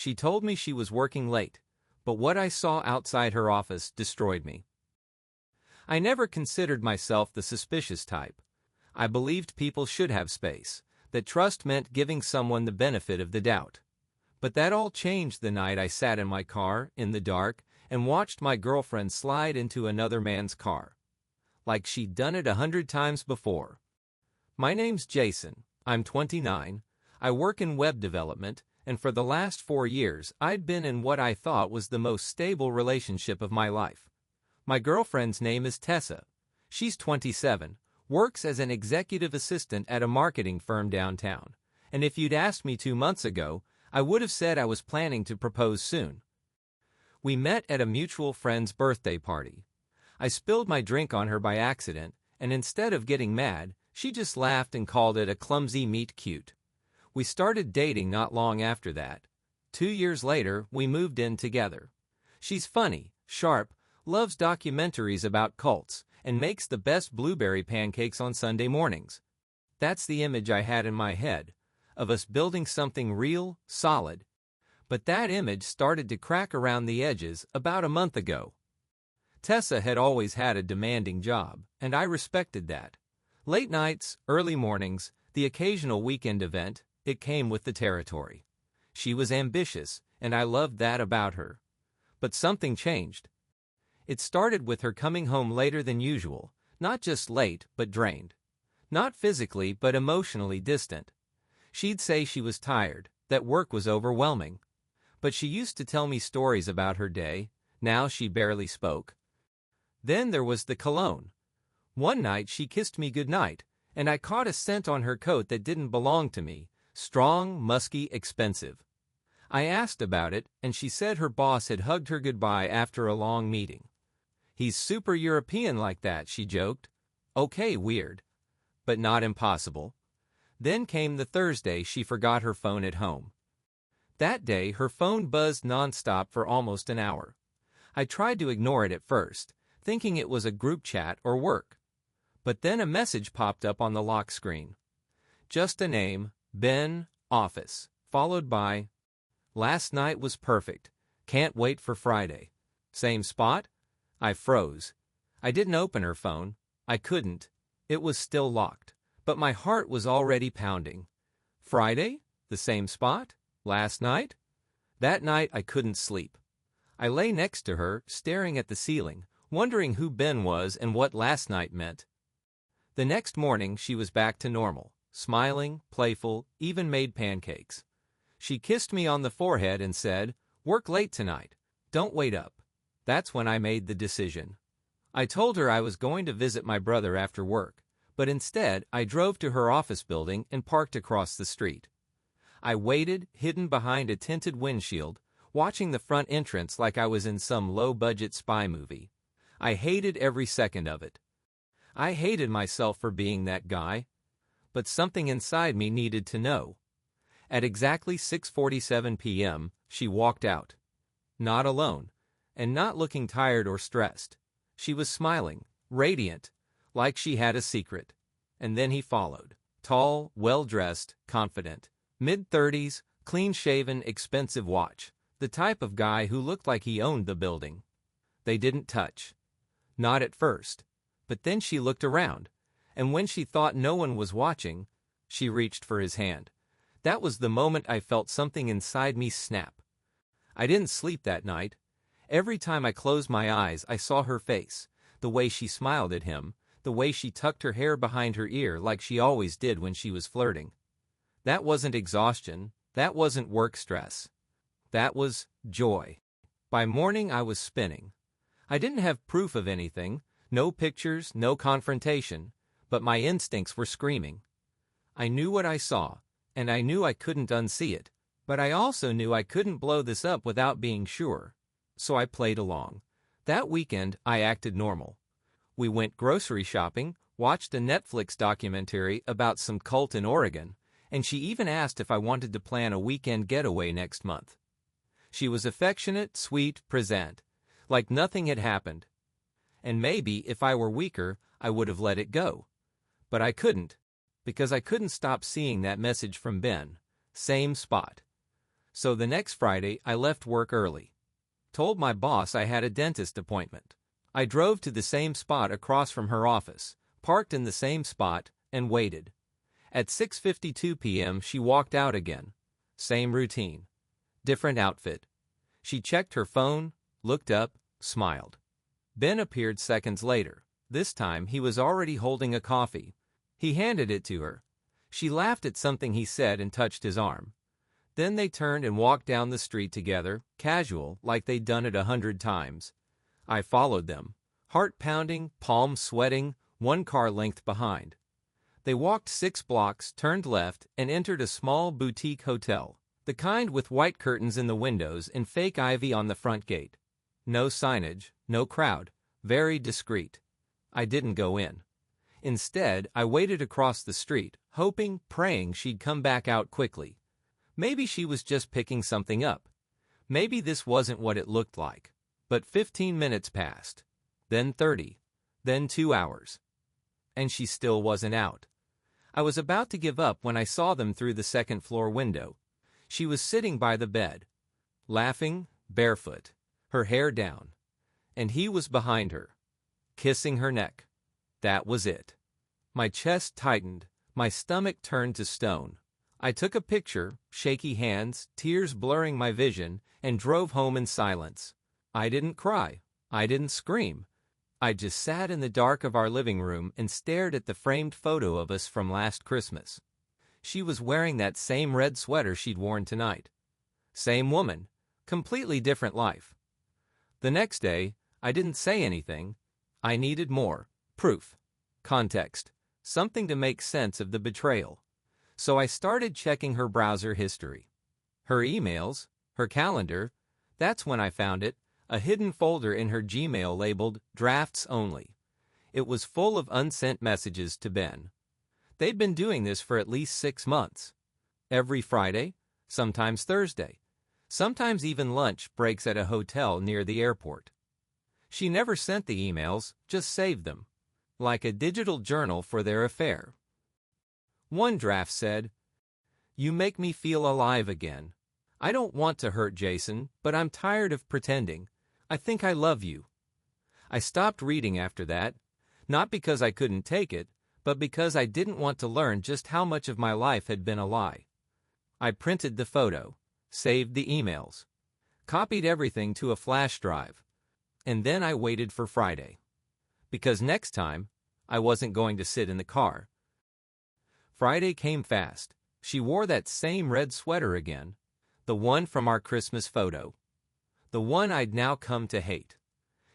She told me she was working late, but what I saw outside her office destroyed me. I never considered myself the suspicious type. I believed people should have space, that trust meant giving someone the benefit of the doubt. But that all changed the night I sat in my car, in the dark, and watched my girlfriend slide into another man's car. Like she'd done it 100 times before. My name's Jason, I'm 29, I work in web development, and for the last 4 years I'd been in what I thought was the most stable relationship of my life. My girlfriend's name is Tessa. She's 27, works as an executive assistant at a marketing firm downtown, and if you'd asked me 2 months ago, I would have said I was planning to propose soon. We met at a mutual friend's birthday party. I spilled my drink on her by accident, and instead of getting mad, she just laughed and called it a clumsy meet cute. We started dating not long after that. 2 years later, we moved in together. She's funny, sharp, loves documentaries about cults, and makes the best blueberry pancakes on Sunday mornings. That's the image I had in my head, of us building something real, solid. But that image started to crack around the edges about a month ago. Tessa had always had a demanding job, and I respected that. Late nights, early mornings, the occasional weekend event, it came with the territory. She was ambitious, and I loved that about her. But something changed. It started with her coming home later than usual, not just late, but drained. Not physically, but emotionally distant. She'd say she was tired, that work was overwhelming. But she used to tell me stories about her day. Now she barely spoke. Then there was the cologne. One night she kissed me goodnight, and I caught a scent on her coat that didn't belong to me. Strong, musky, expensive. I asked about it, and she said her boss had hugged her goodbye after a long meeting. He's super European like that, she joked. Okay, weird. But not impossible. Then came the Thursday she forgot her phone at home. That day her phone buzzed nonstop for almost an hour. I tried to ignore it at first, thinking it was a group chat or work. But then a message popped up on the lock screen. Just a name, Ben, office, followed by, last night was perfect, can't wait for Friday. Same spot? I froze. I didn't open her phone. I couldn't. It was still locked. But my heart was already pounding. Friday? The same spot? Last night? That night I couldn't sleep. I lay next to her, staring at the ceiling, wondering who Ben was and what last night meant. The next morning she was back to normal, smiling, playful, even made pancakes. She kissed me on the forehead and said, "Work late tonight. Don't wait up." That's when I made the decision. I told her I was going to visit my brother after work, but instead I drove to her office building and parked across the street. I waited, hidden behind a tinted windshield, watching the front entrance like I was in some low-budget spy movie. I hated every second of it. I hated myself for being that guy. But something inside me needed to know. At exactly 6:47 p.m., she walked out. Not alone, and not looking tired or stressed. She was smiling, radiant, like she had a secret. And then he followed. Tall, well-dressed, confident. Mid-30s, clean-shaven, expensive watch. The type of guy who looked like he owned the building. They didn't touch. Not at first. But then she looked around, and when she thought no one was watching, she reached for his hand. That was the moment I felt something inside me snap. I didn't sleep that night. Every time I closed my eyes, I saw her face, the way she smiled at him, the way she tucked her hair behind her ear like she always did when she was flirting. That wasn't exhaustion. That wasn't work stress. That was joy. By morning, I was spinning. I didn't have proof of anything. No pictures, no confrontation, but my instincts were screaming. I knew what I saw, and I knew I couldn't unsee it, but I also knew I couldn't blow this up without being sure. So I played along. That weekend, I acted normal. We went grocery shopping, watched a Netflix documentary about some cult in Oregon, and she even asked if I wanted to plan a weekend getaway next month. She was affectionate, sweet, present, like nothing had happened. And maybe, if I were weaker, I would have let it go. But I couldn't, because I couldn't stop seeing that message from Ben. Same spot. So the next Friday, I left work early. Told my boss I had a dentist appointment. I drove to the same spot across from her office, parked in the same spot, and waited. At 6:52 p.m., she walked out again. Same routine. Different outfit. She checked her phone, looked up, smiled. Ben appeared seconds later. This time, he was already holding a coffee. He handed it to her. She laughed at something he said and touched his arm. Then they turned and walked down the street together, casual, like they'd done it 100 times. I followed them, heart pounding, palms sweating, one car length behind. They walked 6 blocks, turned left, and entered a small boutique hotel, the kind with white curtains in the windows and fake ivy on the front gate. No signage, no crowd, very discreet. I didn't go in. Instead, I waited across the street, hoping, praying she'd come back out quickly. Maybe she was just picking something up. Maybe this wasn't what it looked like. But 15 minutes passed. Then 30. Then 2 hours. And she still wasn't out. I was about to give up when I saw them through the second-floor window. She was sitting by the bed, laughing, barefoot, her hair down. And he was behind her, kissing her neck. That was it. My chest tightened, my stomach turned to stone. I took a picture, shaky hands, tears blurring my vision, and drove home in silence. I didn't cry. I didn't scream. I just sat in the dark of our living room and stared at the framed photo of us from last Christmas. She was wearing that same red sweater she'd worn tonight. Same woman, completely different life. The next day, I didn't say anything. I needed more. Proof. Context. Something to make sense of the betrayal. So I started checking her browser history. Her emails, her calendar. That's when I found it, a hidden folder in her Gmail labeled Drafts Only. It was full of unsent messages to Ben. They'd been doing this for at least 6 months. Every Friday, sometimes Thursday, sometimes even lunch breaks at a hotel near the airport. She never sent the emails, just saved them, like a digital journal for their affair. One draft said, "You make me feel alive again. I don't want to hurt Jason, but I'm tired of pretending. I think I love you." I stopped reading after that, not because I couldn't take it, but because I didn't want to learn just how much of my life had been a lie. I printed the photo, saved the emails, copied everything to a flash drive, and then I waited for Friday. Because next time, I wasn't going to sit in the car. Friday came fast. She wore that same red sweater again, the one from our Christmas photo. The one I'd now come to hate.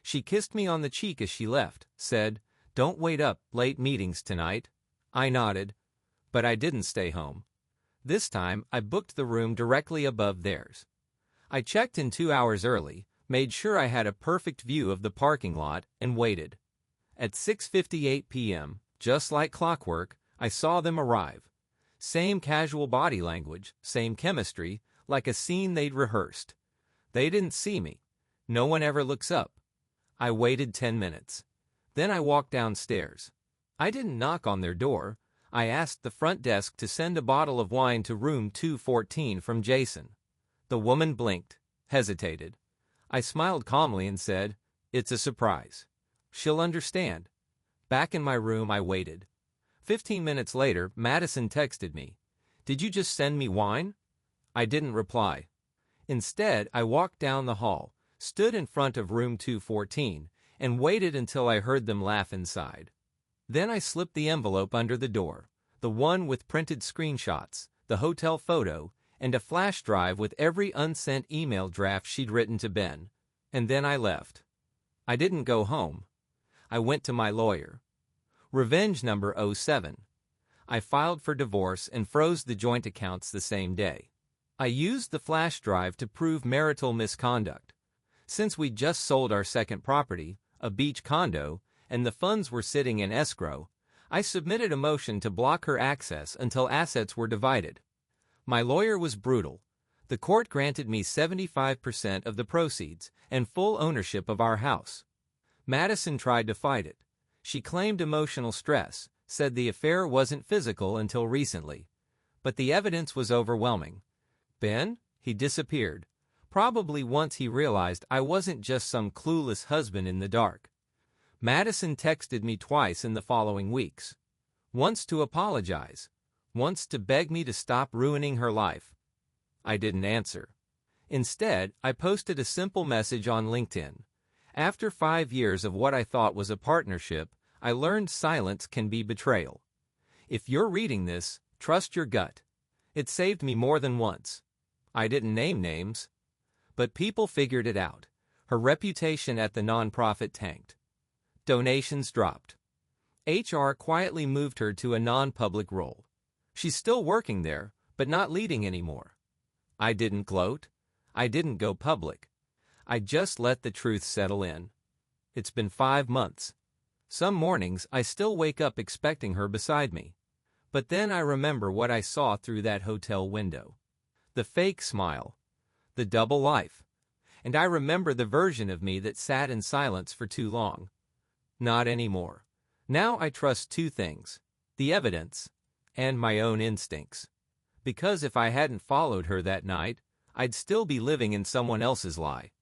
She kissed me on the cheek as she left, said, "Don't wait up late meetings tonight." I nodded, but I didn't stay home. This time, I booked the room directly above theirs. I checked in 2 hours early, made sure I had a perfect view of the parking lot, and waited. At 6:58 p.m., just like clockwork, I saw them arrive. Same casual body language, same chemistry, like a scene they'd rehearsed. They didn't see me. No one ever looks up. I waited 10 minutes. Then I walked downstairs. I didn't knock on their door. I asked the front desk to send a bottle of wine to room 214 from Jason. The woman blinked, hesitated. I smiled calmly and said, "It's a surprise. She'll understand." Back in my room, I waited. 15 minutes later, Madison texted me, "Did you just send me wine?" I didn't reply. Instead, I walked down the hall, stood in front of room 214, and waited until I heard them laugh inside. Then I slipped the envelope under the door, the one with printed screenshots, the hotel photo, and a flash drive with every unsent email draft she'd written to Ben. And then I left. I didn't go home. I went to my lawyer. Revenge number 07. I filed for divorce and froze the joint accounts the same day. I used the flash drive to prove marital misconduct. Since we'd just sold our second property, a beach condo, and the funds were sitting in escrow, I submitted a motion to block her access until assets were divided. My lawyer was brutal. The court granted me 75% of the proceeds and full ownership of our house. Madison tried to fight it. She claimed emotional stress, said the affair wasn't physical until recently. But the evidence was overwhelming. Ben, He disappeared, probably once he realized I wasn't just some clueless husband in the dark. Madison texted me twice in the following weeks. Once to apologize, once to beg me to stop ruining her life. I didn't answer. Instead, I posted a simple message on LinkedIn. After 5 years of what I thought was a partnership, I learned silence can be betrayal. If you're reading this, trust your gut. It saved me more than once. I didn't name names, but people figured it out. Her reputation at the nonprofit tanked. Donations dropped. HR quietly moved her to a non-public role. She's still working there, but not leading anymore. I didn't gloat. I didn't go public. I just let the truth settle in. It's been 5 months. Some mornings I still wake up expecting her beside me. But then I remember what I saw through that hotel window. The fake smile. The double life. And I remember the version of me that sat in silence for too long. Not anymore. Now I trust 2 things: the evidence and my own instincts. Because if I hadn't followed her that night, I'd still be living in someone else's lie.